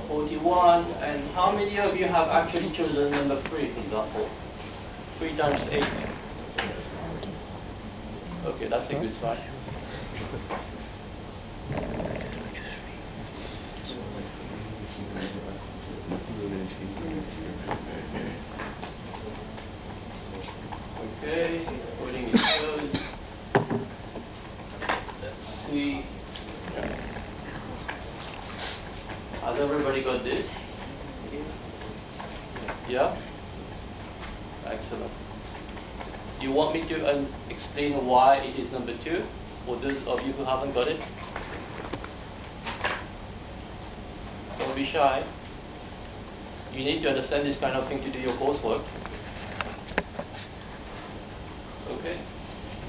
41. And how many of you have actually chosen number 3, for example? 3 times 8. Okay, that's a good sign. Okay, putting it close. Let's see. Has everybody got this? Yeah? Excellent. Do you want me to explain why it is number 2 for those of you who haven't got it? Don't be shy. You need to understand this kind of thing to do your coursework. Okay?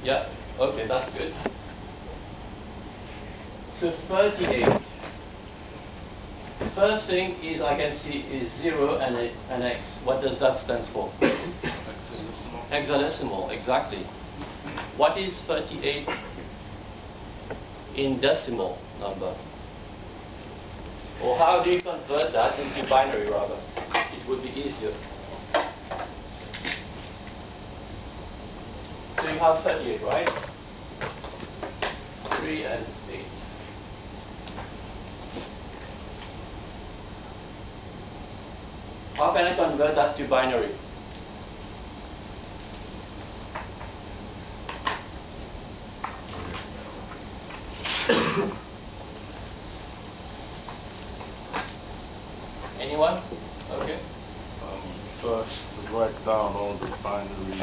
Yeah? Okay, that's good. So 38. First thing is I can see is 0 and an X. What does that stand for? Hexadecimal, exactly. What is 38 in decimal number? Or how do you convert that into binary rather? It would be easier. So you have 38, right? 3 and 8. How can I convert that to binary? Anyone? Okay. First, to write down all the binary.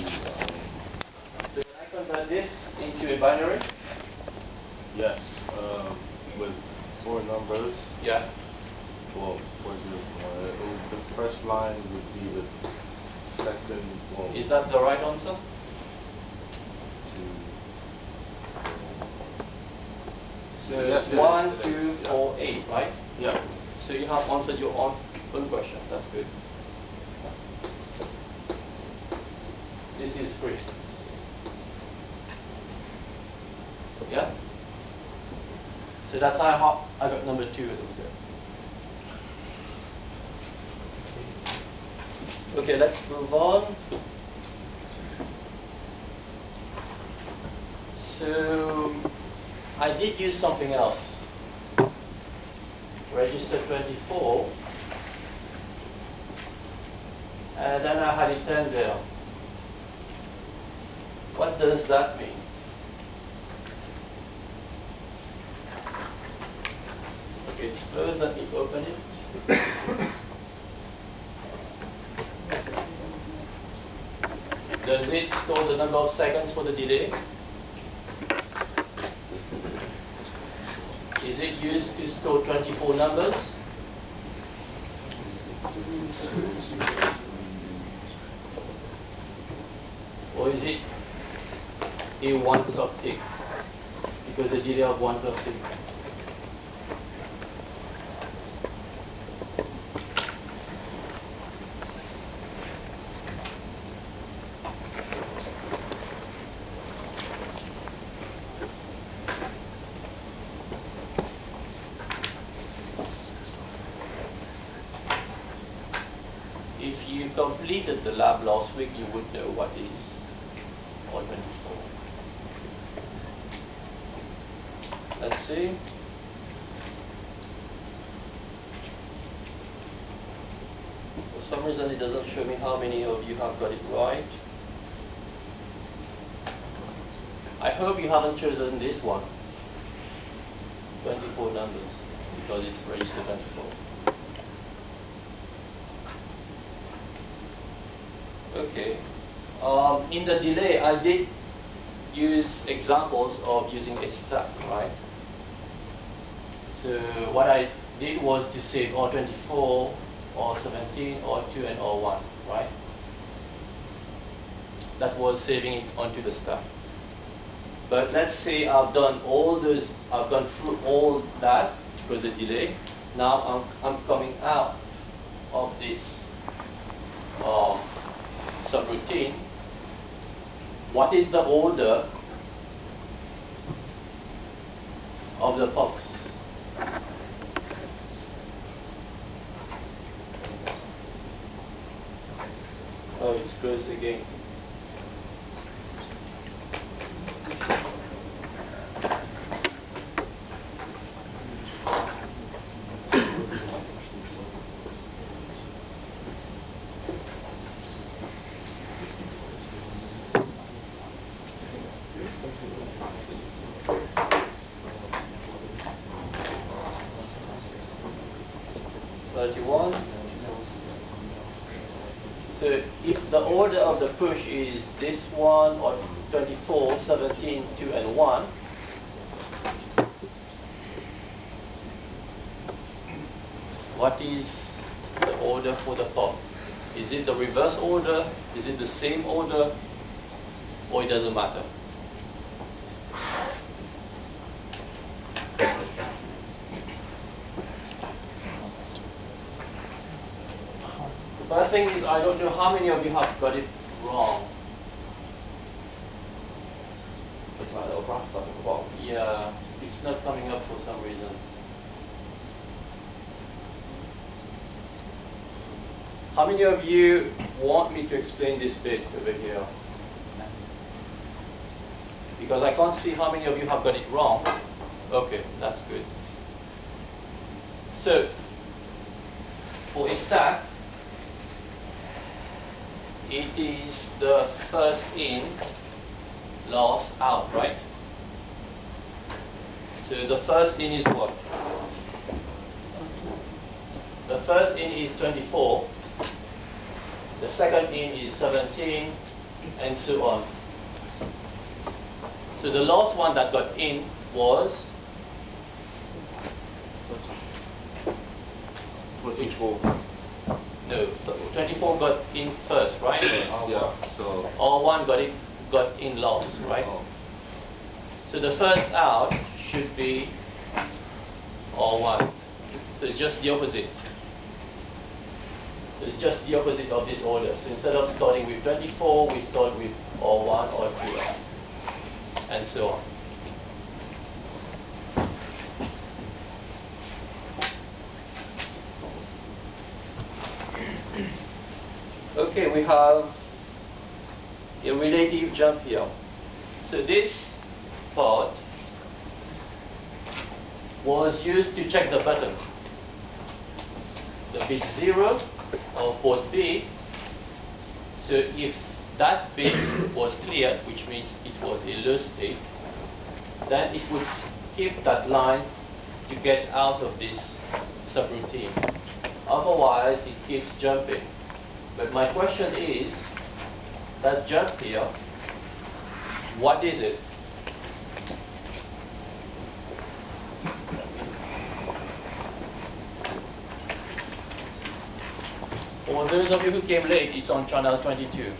So can I convert this into a binary? Yes. With 4 numbers. Yeah. Well, the first line would be the second one. Is that the right answer? So Yes, 1, 2, 4, 8, right? Yeah. So you have answered your own question. That's good. This is free. Yeah? So that's how I got number 2 over there. Okay, let's move on. So I did use something else. Register 24. And then I had a 10 there. What does that mean? Okay, it's closed. Let me open it. Does it store the number of seconds for the delay? Is it used to store 24 numbers? Or is it a 1 clock tick? Because the delay of 1 clock tick. If you completed the lab last week, you would know what is R24. Let's see. For some reason, it doesn't show me how many of you have got it right. I hope you haven't chosen this one, 24 numbers, because it's registered 24. Okay. In the delay, I did use examples of using a stack, right? So what I did was to save R24, R17, R2, and R1, right? That was saving it onto the stack. But let's say I've done all those, I've gone through all that because of delay. Now I'm coming out of this subroutine. What is the order of the POPs? because again, so if the order of the push is this one or 24, 17, 2 and 1, what is the order for the pop? Is it the reverse order? Is it the same order? Or it doesn't matter? But the thing is, I don't know how many of you have got it wrong. It's not a graph at the bottom. Yeah, it's not coming up for some reason. How many of you want me to explain this bit over here? Because I can't see how many of you have got it wrong. Okay, that's good. So, for a stack, it is the first in, last out, right? So the first in is what? The first in is 24. The second in is 17, and so on. So the last one that got in was 24. no, 24 got in first, right? Yeah. So. R1 got in last, right? Oh. So the first out should be R1. So it's just the opposite. So it's just the opposite of this order. So instead of starting with 24, we start with R1 or 2, and so on. Okay, we have a relative jump here. So this part was used to check the button. The bit 0 of port B. So if that bit was cleared, which means it was a low state, then it would skip that line to get out of this subroutine. Otherwise, it keeps jumping. But my question is, that jump here, what is it? For those of you who came late, it's on channel 22.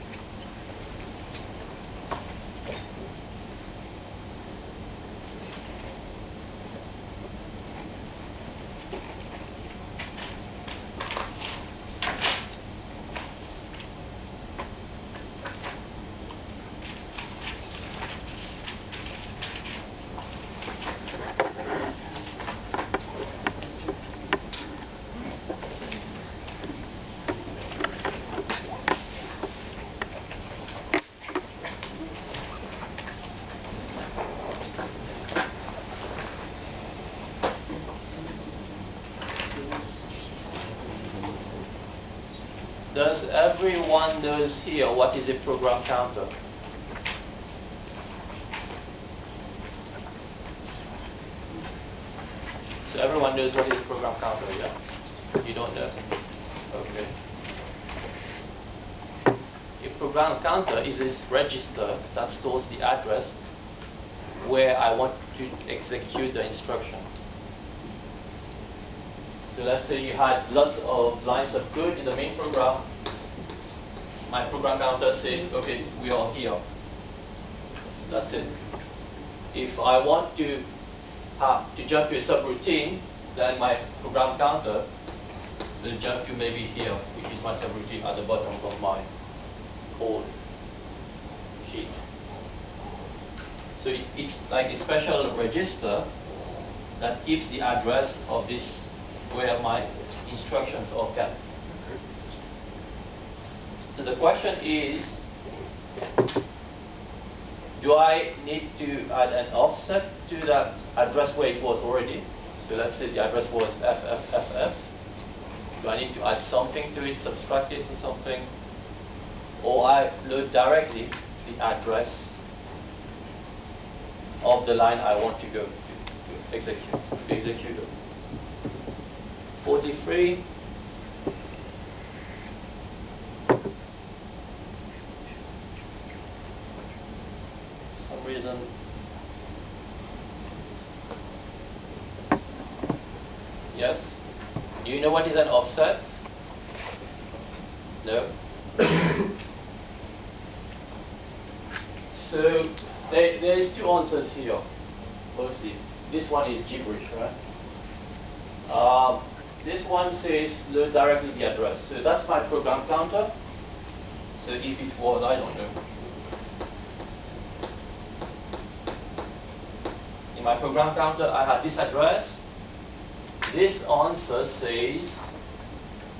Does everyone knows here what is a program counter? So everyone knows what is a program counter, yeah? You don't know? Okay. A program counter is this register that stores the address where I want to execute the instruction. So let's say you had lots of lines of code in the main program. My program counter says, okay, we are here. That's it. If I want to jump to a subroutine, then my program counter will jump to maybe here, which is my subroutine at the bottom of my code sheet. So it's like a special register that keeps the address of this where my instructions are kept. So the question is, do I need to add an offset to that address where it was already? So let's say the address was FFFF. Do I need to add something to it, subtract it to something? Or I load directly the address of the line I want to go to execute. 43. Some reason. Yes? Do you know what is an offset? No? So there is two answers here, mostly. This one is gibberish, right? This one says load directly the address. So that's my program counter. So if it was, I don't know. In my program counter, I had this address. This answer says,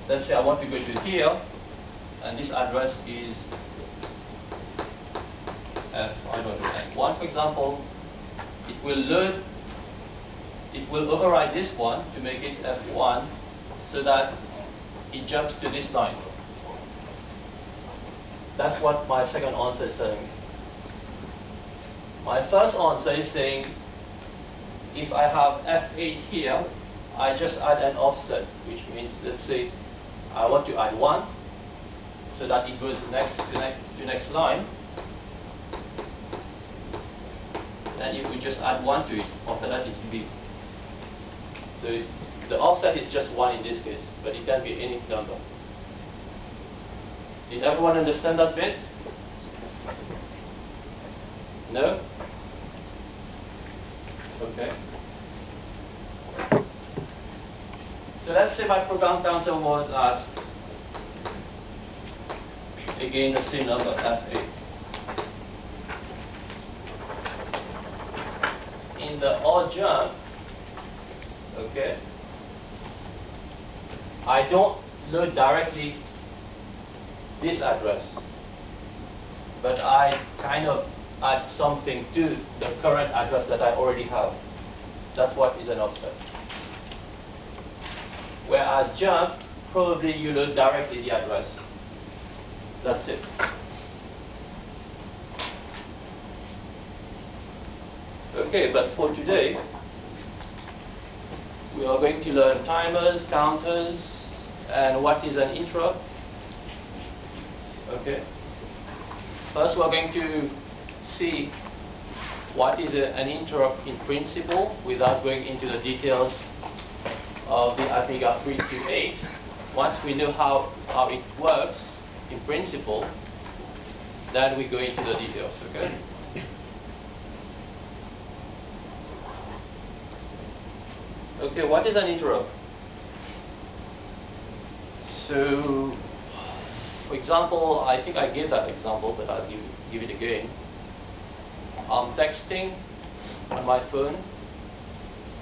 let's say I want to go to here, and this address is I don't know, F1 for example. It will load, it will override this one to make it F1 so that it jumps to this line. That's what my second answer is saying. My first answer is saying, if I have F8 here, I just add an offset, which means, let's say, I want to add 1 so that it goes next to next line. Then you would just add 1 to it. After that, it's B. So the offset is just 1 in this case, but it can be any number. Did everyone understand that bit? No? Okay. So let's say my program counter was at, again, the same number, F8. In the odd jump, okay, I don't load directly this address, but I kind of add something to the current address that I already have. That's what is an offset. Whereas jump, probably you load directly the address. That's it. Okay, but for today, we are going to learn timers, counters, and what is an interrupt. Okay. First, we are going to see what is an interrupt in principle without going into the details of the Amiga 328. Once we know how it works in principle, then we go into the details. Okay. Okay, what is an interrupt? So, for example, I think I gave that example, but I'll give it again. I'm texting on my phone,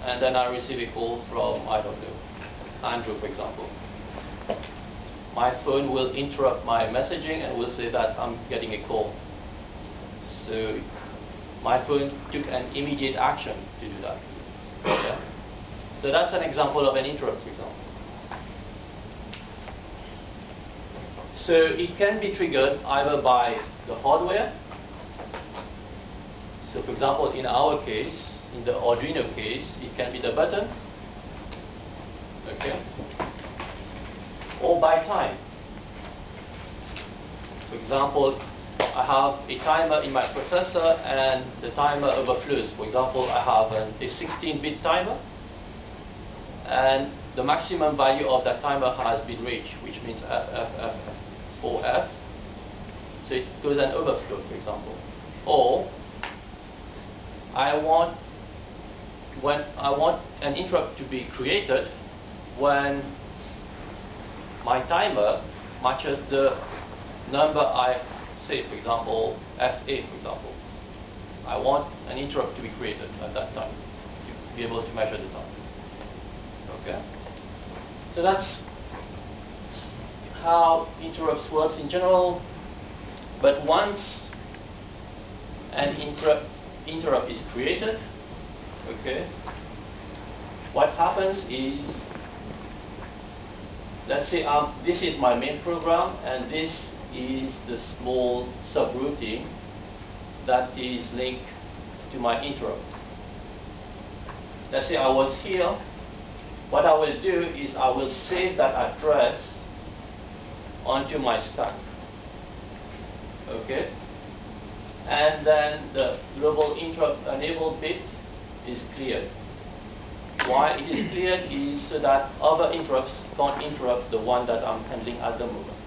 and then I receive a call from, I don't know, Andrew, for example. My phone will interrupt my messaging and will say that I'm getting a call. So, my phone took an immediate action to do that. Okay? So that's an example of an interrupt, for example. So it can be triggered either by the hardware. So for example, in our case, in the Arduino case, it can be the button. Okay. Or by time. For example, I have a timer in my processor and the timer overflows. For example, I have a 16-bit timer, and the maximum value of that timer has been reached, which means F4F. So it goes an overflow, for example. Or I want an interrupt to be created when my timer matches the number I say, for example, F8, for example. I want an interrupt to be created at that time to be able to measure the time. Okay? So that's how interrupts works in general. But once an interrupt is created, okay, what happens is, let's say this is my main program, and this is the small subroutine that is linked to my interrupt. Let's say I was here. What I will do is I will save that address onto my stack. Okay? And then the global interrupt enable bit is cleared. Why it is cleared is so that other interrupts can't interrupt the one that I'm handling at the moment.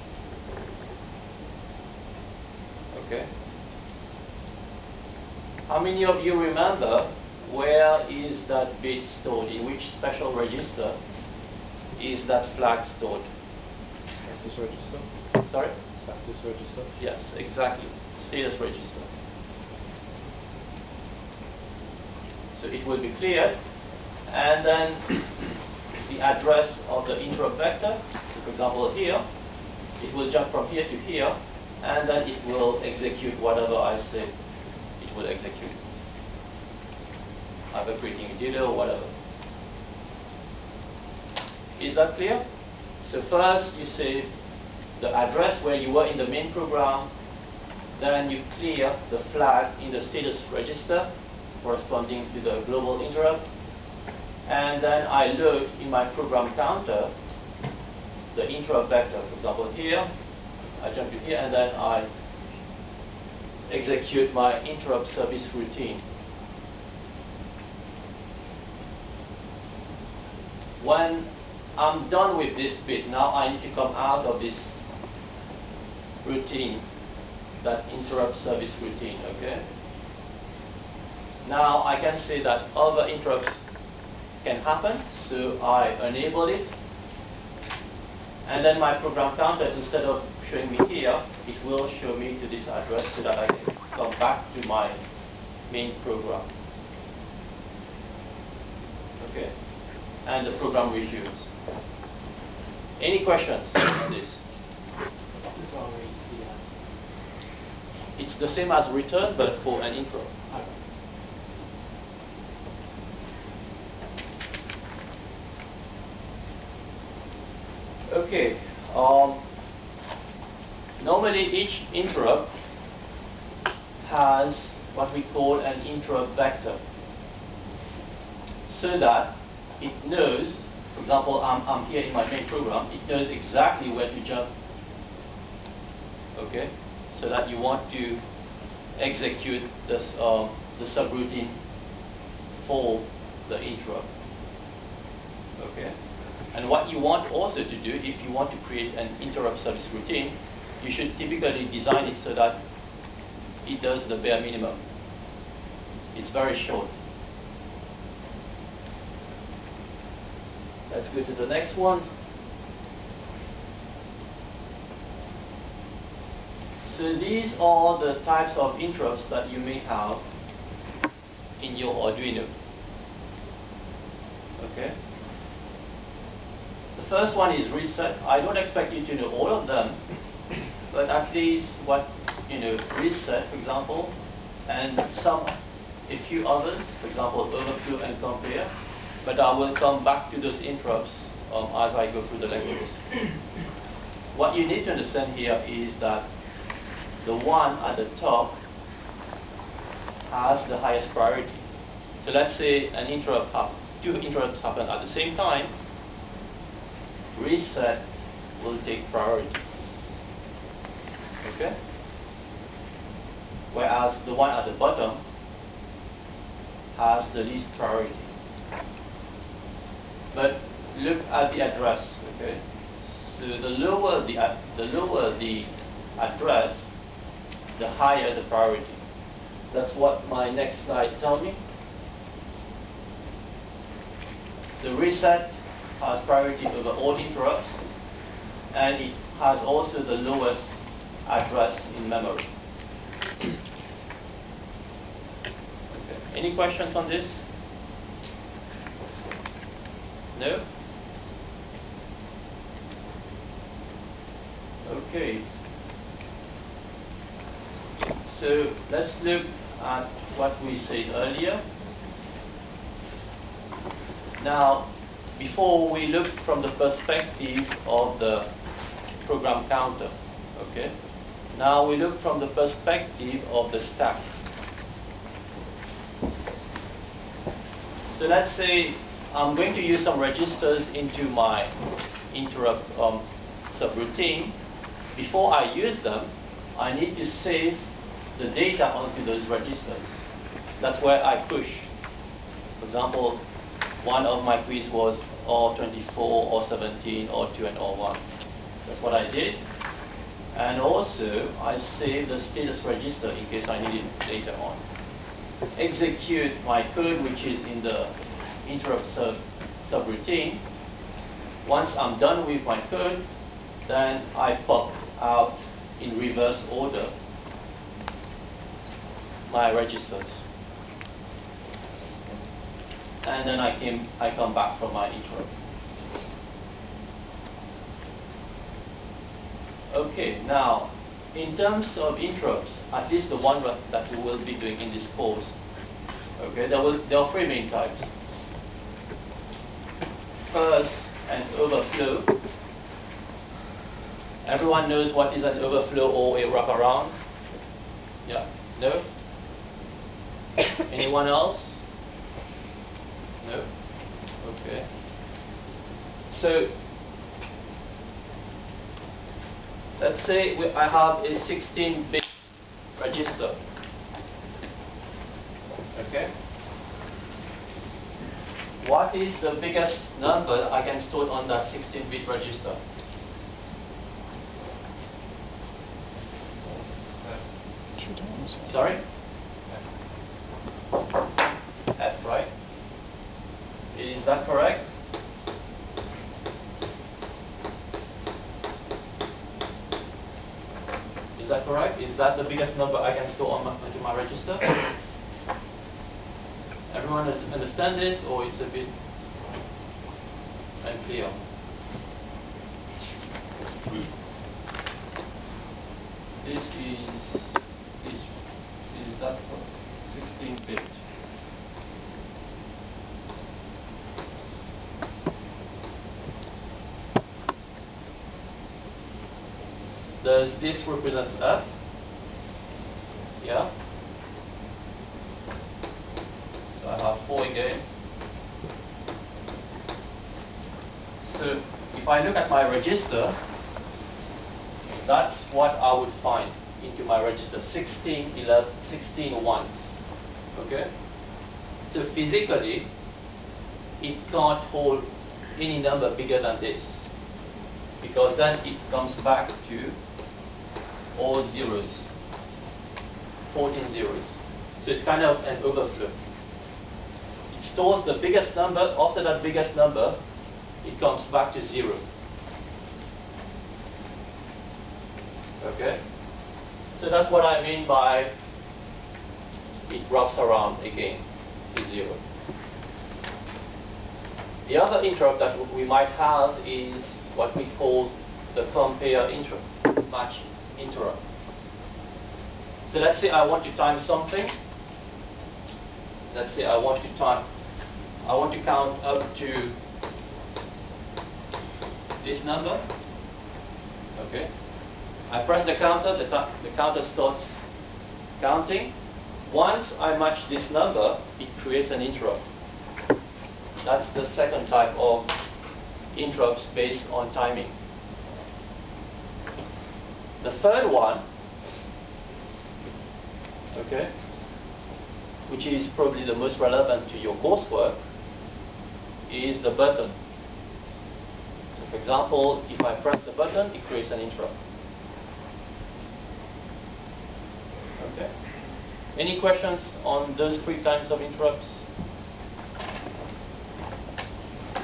Okay? How many of you remember where is that bit stored? In which special register is that flag stored? Status register. Sorry? Status register. Yes, exactly. Status register. So it will be cleared, and then the address of the interrupt vector, so for example here, it will jump from here to here, and then it will execute whatever I say it will execute. Either creating a data or whatever. Is that clear? So first you save the address where you were in the main program, then you clear the flag in the status register corresponding to the global interrupt, and then I load in my program counter the interrupt vector. For example here, I jump to here, and then I execute my interrupt service routine. When I'm done with this bit, now I need to come out of this routine, that interrupt service routine, okay? Now I can say that other interrupts can happen, so I enable it. And then my program counter, instead of showing me here, it will show me to this address so that I can come back to my main program. Okay? And the program resumes. Any questions on this? It's the same as return, but for an interrupt. Okay. Normally each interrupt has what we call an interrupt vector, so that it knows, for example, I'm here in my main program, it knows exactly where to jump. Okay? So that you want to execute this, the subroutine for the interrupt. Okay? And what you want also to do, if you want to create an interrupt service routine, you should typically design it so that it does the bare minimum. It's very short. Let's go to the next one. So these are the types of interrupts that you may have in your Arduino. Okay? The first one is reset. I don't expect you to know all of them, but at least what, reset, for example, and a few others, for example, overflow and compare. But I will come back to those interrupts as I go through the lectures. What you need to understand here is that the one at the top has the highest priority. So let's say two interrupts happen at the same time. Reset will take priority. Okay? Whereas the one at the bottom has the least priority. But look at the address. Okay? So the lower the address, the higher the priority. That's what my next slide tells me. So reset has priority over all interrupts, and it has also the lowest address in memory. Okay. Any questions on this? No? Okay. So let's look at what we said earlier. Now, before we look from the perspective of the program counter, okay? Now we look from the perspective of the stack. So let's say I'm going to use some registers into my interrupt subroutine. Before I use them, I need to save the data onto those registers. That's where I push. For example, one of my quiz was or24, or17, or2, and or1. That's what I did. And also, I saved the status register in case I need it later on. Execute my code, which is in the interrupt subroutine. Once I'm done with my code, then I pop out in reverse order my registers. And then I come back from my interrupt. Okay, now, in terms of interrupts, at least the one that we will be doing in this course, okay, there are three main types. First, an overflow. Everyone knows what is an overflow or a wraparound? Yeah? No? Anyone else? No? Okay. So, let's say I have a 16-bit register. Okay? What is the biggest number I can store on that 16-bit register? Sorry? F, right? Is that correct? Is that correct? Is that the biggest number I can store onto my register? Everyone understand this, or it's a bit unclear? This is that 16-bit. Does this represent F? Yeah? So I have 4 again. So if I look at my register, that's what I would find into my register, 16 ones. Okay? So physically, it can't hold any number bigger than this, because then it comes back to all zeros, 14 zeros. So it's kind of an overflow. It stores the biggest number. After that biggest number, it comes back to 0. Okay? So that's what I mean by it wraps around again to 0. The other interrupt that we might have is what we call the compare interrupt, match interrupt. So let's say I want to time something. Let's say I want to count up to this number. Okay. I press the counter, the counter starts counting. Once I match this number, it creates an interrupt. That's the second type of interrupts based on timing. The third one, okay, which is probably the most relevant to your coursework, is the button. So for example, if I press the button, it creates an interrupt. Okay. Any questions on those 3 kinds of interrupts?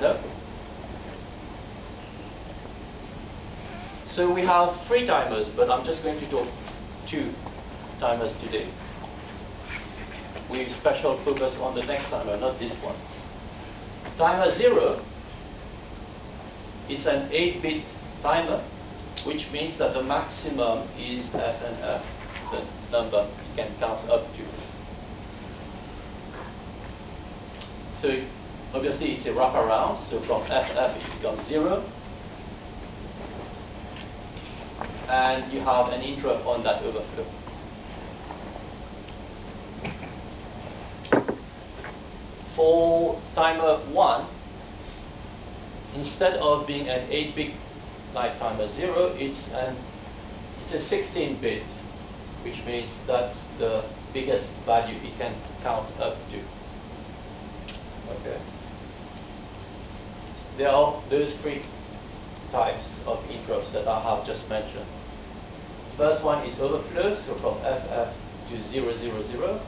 No? So we have 3 timers, but I'm just going to do 2 timers today, with special focus on the next timer, not this one. Timer 0 is an 8-bit timer. which means that the maximum is FNF, the number you can count up to. So obviously it's a wraparound, so from FF it becomes 0. And you have an interrupt on that overflow. For timer 1, instead of being an 8-bit like timer 0, it's a 16-bit, which means that's the biggest value it can count up to. Okay. There are those 3 types of interrupts that I have just mentioned. First one is overflow, so from FF to 000.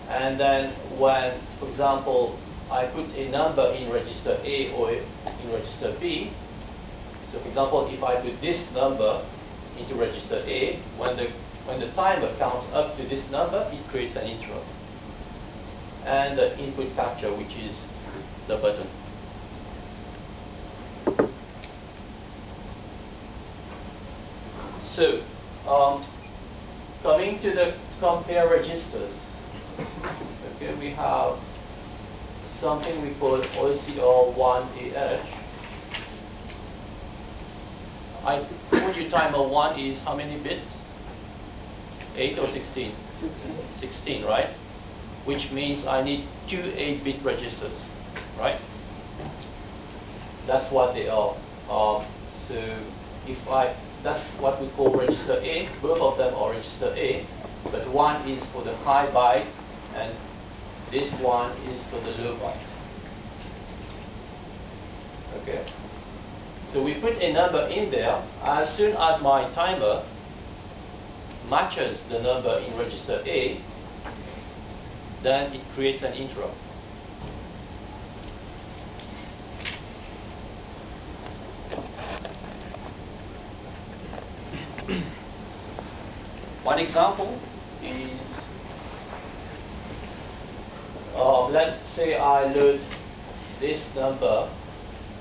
And then when, for example, I put a number in register A or in register B, so for example, if I put this number into register A, when the timer counts up to this number, it creates an interrupt. And the input capture, which is the button. So, coming to the compare registers, okay, we have something we call OCR1AH. I told you timer 1 is how many bits? 8 or 16? 16, right? Which means I need 2 8-bit registers, right? That's what they are. That's what we call register A. Both of them are register A, but one is for the high byte, and this one is for the low byte. Okay. So we put a number in there. As soon as my timer matches the number in register A, then it creates an interrupt. One example is, let's say I load this number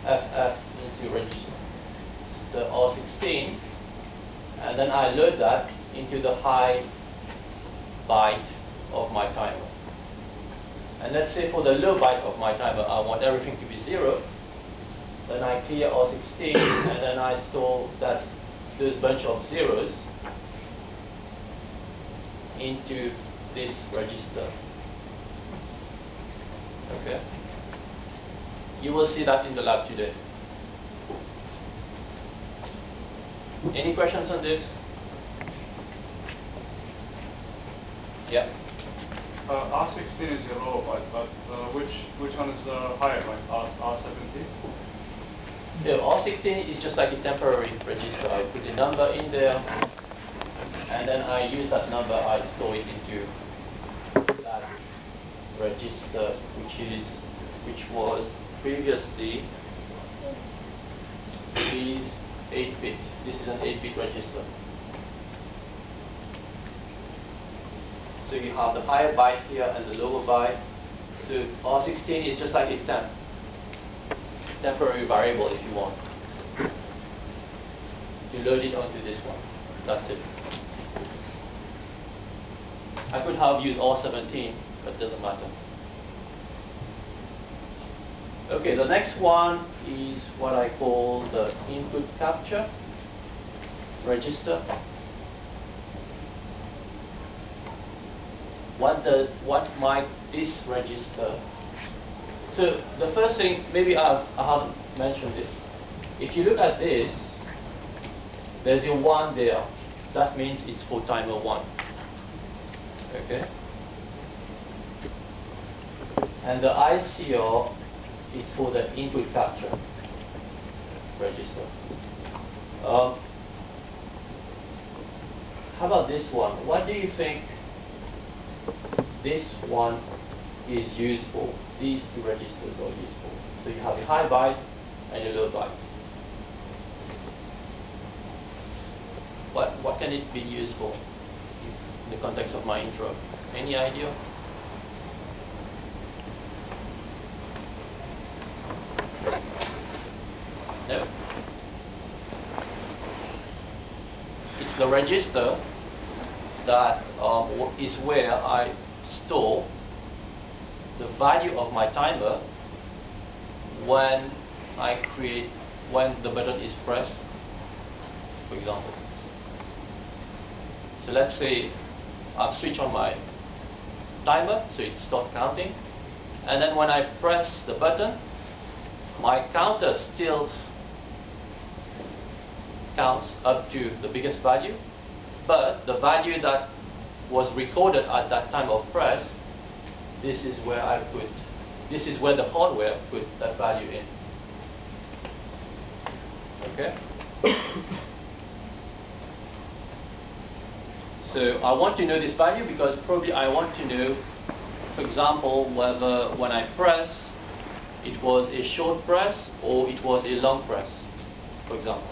FF into register R16, and then I load that into the high byte of my timer. And let's say for the low byte of my timer, I want everything to be 0. Then I clear R16, and then I store those bunch of zeros into this register. Okay. You will see that in the lab today. Any questions on this? Yeah. R16 is your lower byte, but which one is higher, like R17? Yeah, R16 is just like a temporary register. I put a number in there, and then I use that number, I store it into that register, which was previously is 8-bit. This is an 8-bit register. So you have the higher byte here and the lower byte. So R16 is just like a temporary variable, if you want. You load it onto this one. That's it. I could have used R17, but it doesn't matter. Okay, the next one is what I call the input capture register. What might this register? So the first thing, maybe I haven't mentioned this. If you look at this, there's a 1 there. That means it's for timer 1. Okay. And the ICR is for the input capture register. How about this one? What do you think this one is used for? These 2 registers are used for. So you have a high byte and a low byte. What can it be used for in the context of my intro? Any idea? No? the register that is where I store the value of my timer when the button is pressed, for example. So let's say I've switched on my timer, so it starts counting, and then when I press the button, my counter still counts up to the biggest value, but the value that was recorded at that time of press, this is where the hardware put that value in. Okay? So I want to know this value because probably I want to know, for example, whether when I press, it was a short press or it was a long press, for example.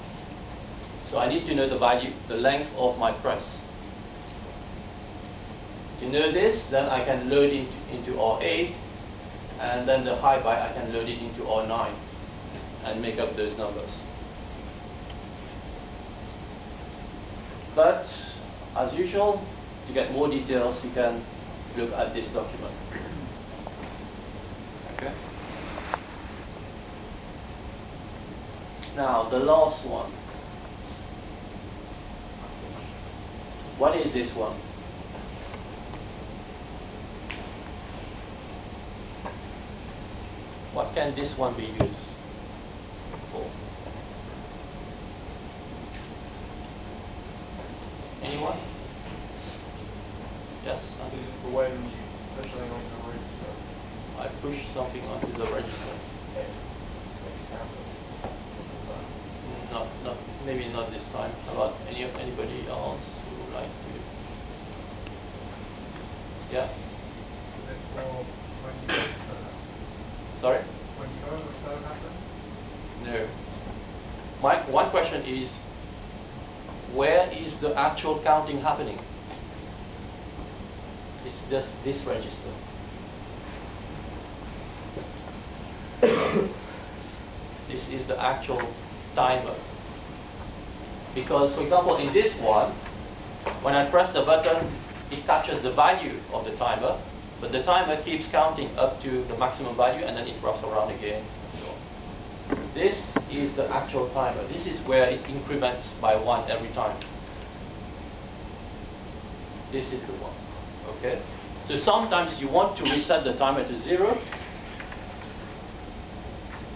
So I need to know the value, the length of my press. To know this, then I can load it into R8, and then the high byte I can load it into R9 and make up those numbers. But as usual, to get more details, you can look at this document. Okay. Now the last one. What is this one? What can this one be used for? Anyone? Yes? This is for when you push something onto the register. I push something onto the register. Not maybe not this time. How about anybody else who would like to? Yeah. Is it for when you overflow? Sorry? When you overflow happens? No. My one question is, where is the actual counting happening? It's just this register. This is the actual timer. Because, for example, in this one, when I press the button, it captures the value of the timer, but the timer keeps counting up to the maximum value, and then it wraps around again, and so on. This is the actual timer. This is where it increments by 1 every time. This is the one. Okay? So sometimes you want to reset the timer to 0.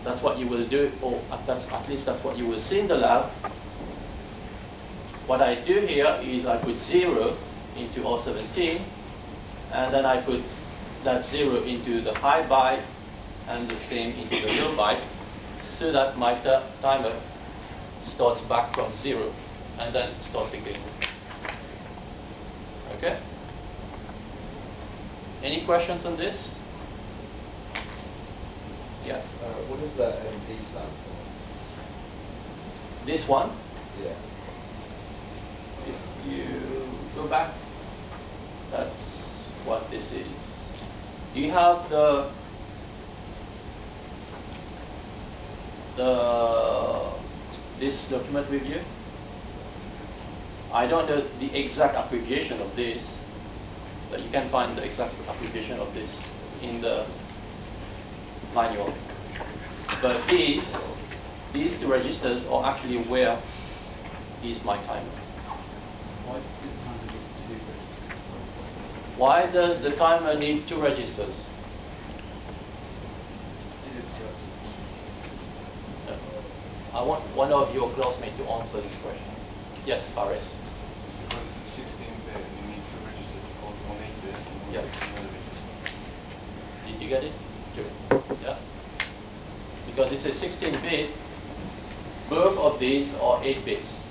That's what you will do, or at least that's what you will see in the lab. What I do here is I put 0 into R17, and then I put that 0 into the high byte, and the same into the low byte, so that my timer starts back from 0, and then starts again. Okay? Any questions on this? Yeah. What does the MT stand for? This one, Yeah. if you go back, that's what this is. Do you have this document with you? I don't know the exact abbreviation of this, but you can find the exact abbreviation of this in the manual. But these two registers are actually where is my timer. Why does the timer need 2 registers? Why does the timer need 2 registers? I want one of your classmates to answer this question. Yes, Faris. Because it's 16-bit, you need 2 registers called 1/8-bit and Yes. 1/16 register. Did you get it? Sure. Yeah. Because it's a 16-bit, both of these are 8 bits.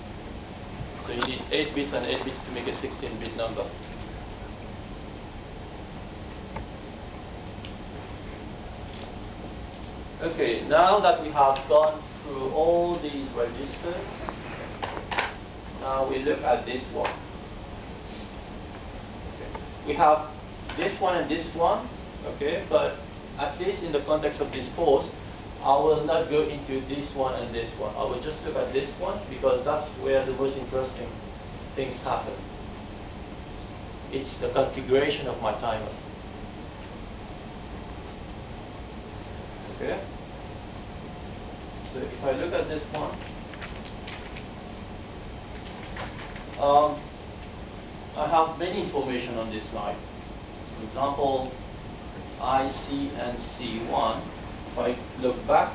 So you need 8 bits and 8 bits to make a 16-bit number. Okay, now that we have gone through all these registers, now we look at this one. Okay. We have this one and this one, okay, but at least in the context of this course, I will not go into this one and this one. I will just look at this one because that's where the most interesting things happen. It's the configuration of my timer. Okay? So if I look at this one, I have many information on this slide. For example, IC and C1. If I look back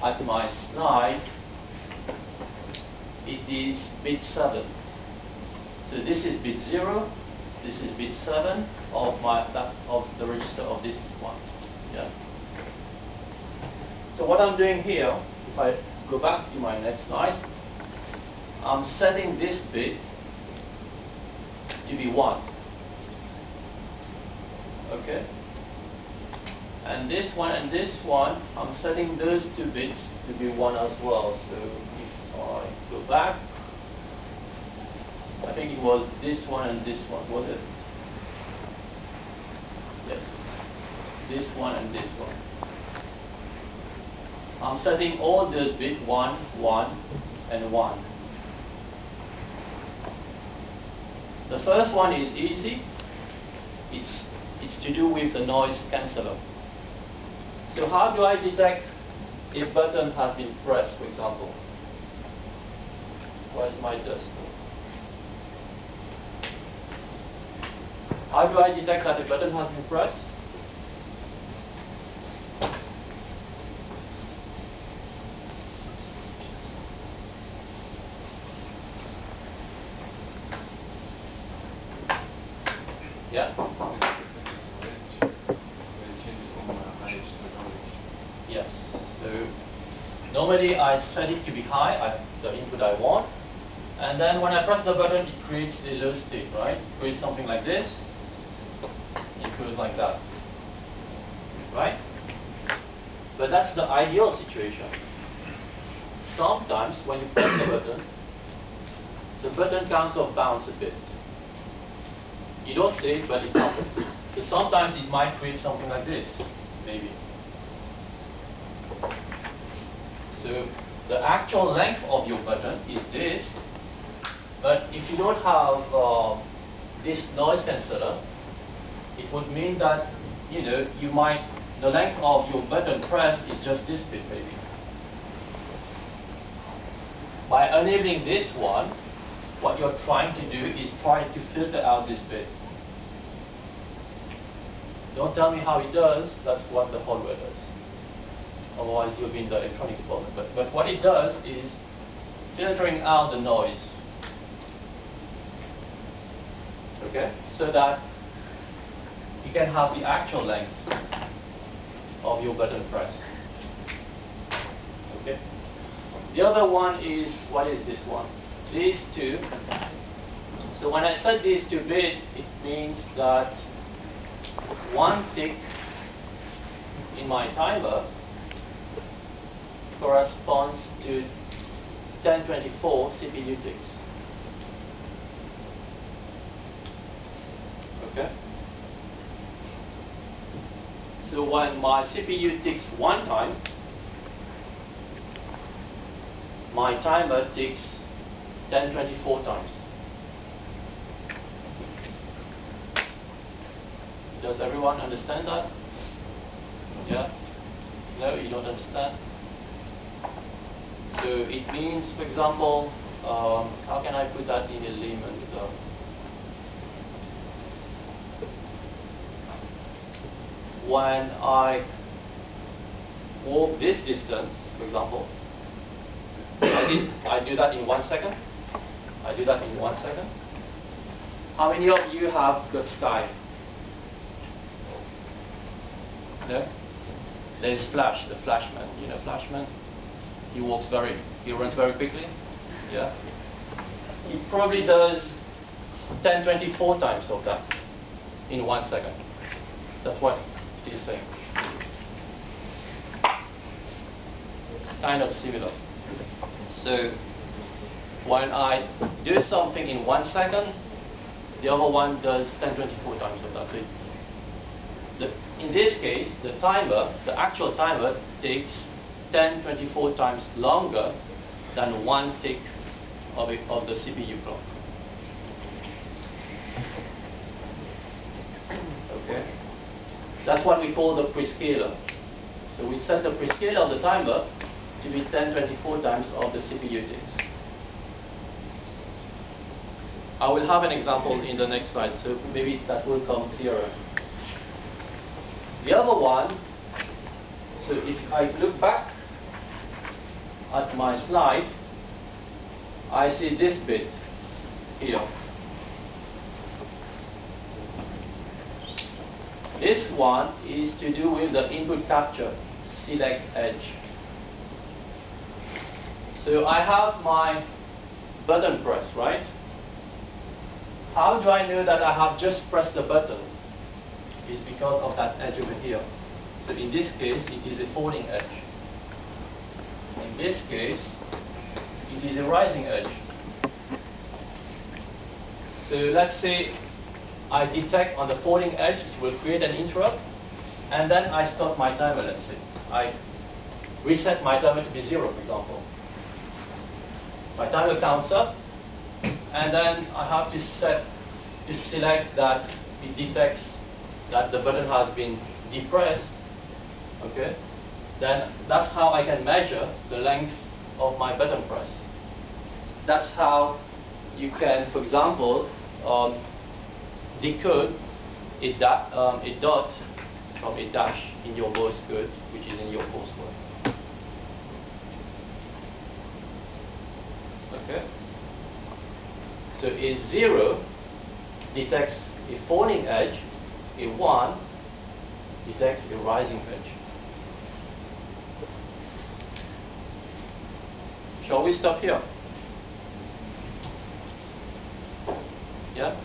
at my slide, it is bit 7. So this is bit 0, this is bit 7 of the register of this one. Yeah. So what I'm doing here, if I go back to my next slide, I'm setting this bit to be 1. Okay? And this one and this one, I'm setting those 2 bits to be 1 as well. So if I go back, I think it was this one and this one, was it? Yes. This one and this one. I'm setting all those bits 1, 1, and 1. The first one is easy. It's to do with the noise canceller. So how do I detect if button has been pressed, for example? Where's my dust? How do I detect that a button has been pressed? Yeah? Yes. So normally I set it to be high, the input I want, and then when I press the button, it creates a low state, right? It creates something like this. It goes like that, right? But that's the ideal situation. Sometimes when you press the button comes off bounce a bit. You don't see it, but it happens. So sometimes it might create something like this, maybe. So the actual length of your button is this, but if you don't have this noise canceller, it would mean that the length of your button press is just this bit, maybe. By enabling this one, what you're trying to do is try to filter out this bit. Don't tell me how it does, that's what the hardware does. Otherwise you'll be in the electronic department. But what it does is filtering out the noise. Okay? So that you can have the actual length of your button press. Okay? The other one is, what is this one? These two. So when I set these 2 bit, it means that 1 tick in my timer corresponds to 1024 CPU ticks. Okay? So when my CPU ticks 1 time, my timer ticks 1024 times. Does everyone understand that? Yeah? No, you don't understand? So it means, for example, how can I put that in a layman's term? When I walk this distance, for example, I do that in 1 second. I do that in 1 second. How many of you have got Sky? No? There's Flash, the Flashman. You know Flashman? He runs very quickly. Yeah? He probably does 1024 times of that in 1 second. That's what it is saying. Kind of similar. So when I do something in 1 second, the other one does 1024 times of that. So in this case, the actual timer takes 1024 times longer than 1 tick of the CPU clock. Okay, that's what we call the prescaler. So we set the prescaler of the timer to be 1024 times of the CPU ticks. I will have an example in the next slide, so maybe that will come clearer. The other one, so if I look back at my slide, I see this bit here. This one is to do with the input capture, select edge. So I have my button press, right? How do I know that I have just pressed the button? It's because of that edge over here. So in this case, it is a falling edge. In this case, it is a rising edge. So let's say I detect on the falling edge, it will create an interrupt, and then I stop my timer, let's say. I reset my timer to be 0, for example. My timer counts up, and then I have to select that it detects that the button has been depressed. Okay, then that's how I can measure the length of my button press. That's how you can, for example, decode a dot from a dash in your Morse code, which is in your coursework. Okay. So a 0 detects a falling edge, a 1 detects a rising edge. Shall we stop here? Yeah?